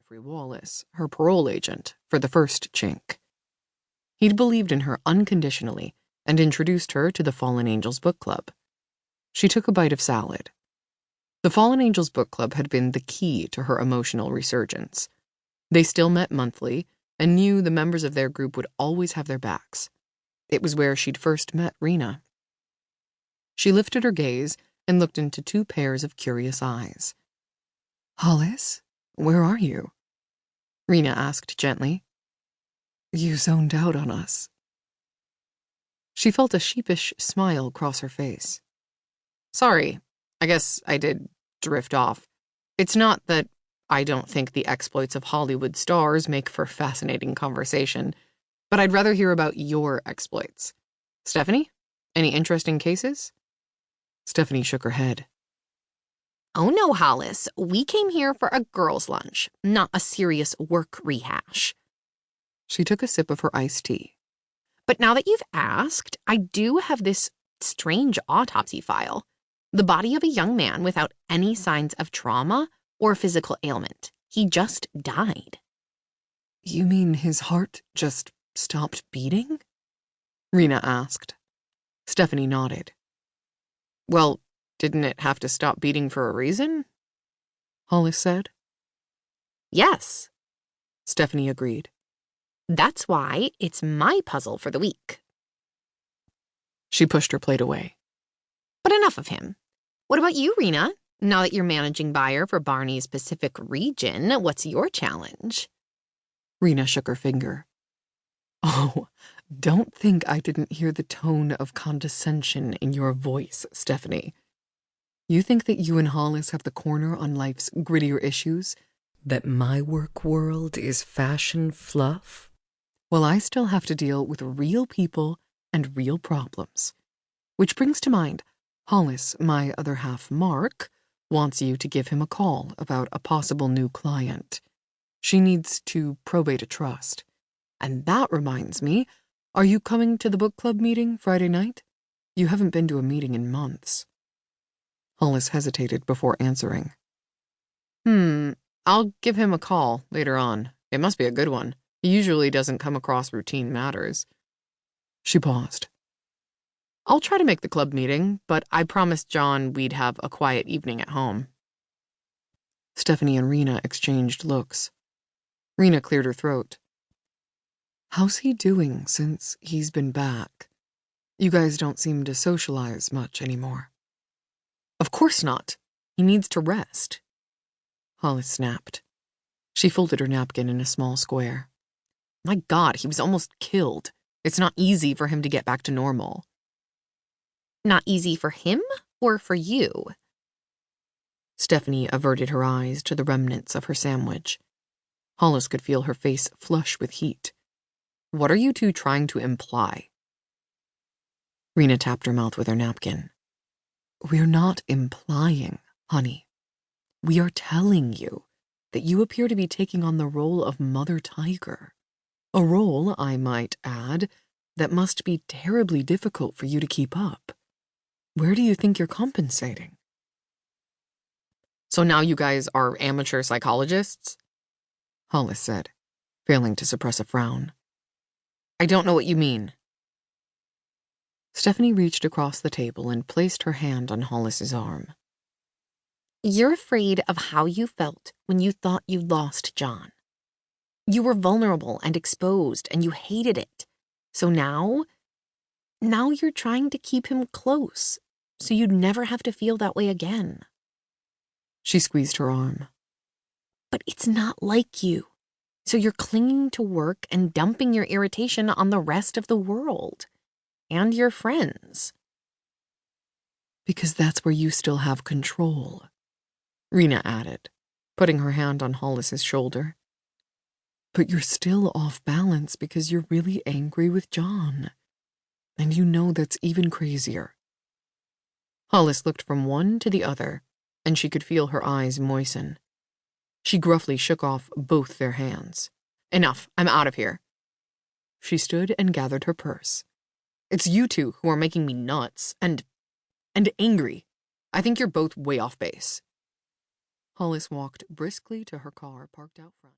Jeffrey Wallace, her parole agent, for the first chink. He'd believed in her unconditionally and introduced her to the Fallen Angels book club. She took a bite of salad. The Fallen Angels book club had been the key to her emotional resurgence. They still met monthly and knew the members of their group would always have their backs. It was where she'd first met Rena. She lifted her gaze and looked into two pairs of curious eyes. "Hollis, where are you?" Rena asked gently. "You zoned out on us." She felt a sheepish smile cross her face. "Sorry, I guess I did drift off. It's not that I don't think the exploits of Hollywood stars make for fascinating conversation, but I'd rather hear about your exploits. Stephanie, any interesting cases?" Stephanie shook her head. "Oh no, Hollis. We came here for a girls' lunch, not a serious work rehash." She took a sip of her iced tea. "But now that you've asked, I do have this strange autopsy file. The body of a young man without any signs of trauma or physical ailment. He just died." "You mean his heart just stopped beating?" Rena asked. Stephanie nodded. "Well, didn't it have to stop beating for a reason?" Hollis said. "Yes," Stephanie agreed. "That's why it's my puzzle for the week." She pushed her plate away. But enough of him. What about you, Rena? Now that you're managing buyer for Barney's Pacific region, what's your challenge? Rena shook her finger. "Oh, don't think I didn't hear the tone of condescension in your voice, Stephanie. You think that you and Hollis have the corner on life's grittier issues? That my work world is fashion fluff? Well, I still have to deal with real people and real problems. Which brings to mind, Hollis, my other half, Mark, wants you to give him a call about a possible new client. She needs to probate a trust. And that reminds me, are you coming to the book club meeting Friday night? You haven't been to a meeting in months." Hollis hesitated before answering. I'll give him a call later on. It must be a good one. He usually doesn't come across routine matters." She paused. "I'll try to make the club meeting, but I promised John we'd have a quiet evening at home." Stephanie and Rena exchanged looks. Rena cleared her throat. "How's he doing since he's been back? You guys don't seem to socialize much anymore." "Of course not. He needs to rest." Hollis snapped. She folded her napkin in a small square. "My God, he was almost killed. It's not easy for him to get back to normal." Not easy for him or for you? Stephanie averted her eyes to the remnants of her sandwich. Hollis could feel her face flush with heat. "What are you two trying to imply?" Rena tapped her mouth with her napkin. "We're not implying, honey. We are telling you that you appear to be taking on the role of Mother Tiger. A role, I might add, that must be terribly difficult for you to keep up. Where do you think you're compensating?" "So now you guys are amateur psychologists?" Hollis said, failing to suppress a frown. "I don't know what you mean." Stephanie reached across the table and placed her hand on Hollis's arm. You're afraid of how you felt when you thought you lost John. You were vulnerable and exposed, and you hated it. So now you're trying to keep him close, so you'd never have to feel that way again. She squeezed her arm. But it's not like you. So you're clinging to work and dumping your irritation on the rest of the world. And your friends. Because that's where you still have control, Rena added, putting her hand on Hollis's shoulder. But you're still off balance because you're really angry with John. And you know that's even crazier. Hollis looked from one to the other, and she could feel her eyes moisten. She gruffly shook off both their hands. "Enough, I'm out of here." She stood and gathered her purse. "It's you two who are making me nuts and angry. I think you're both way off base." Hollis walked briskly to her car parked out front.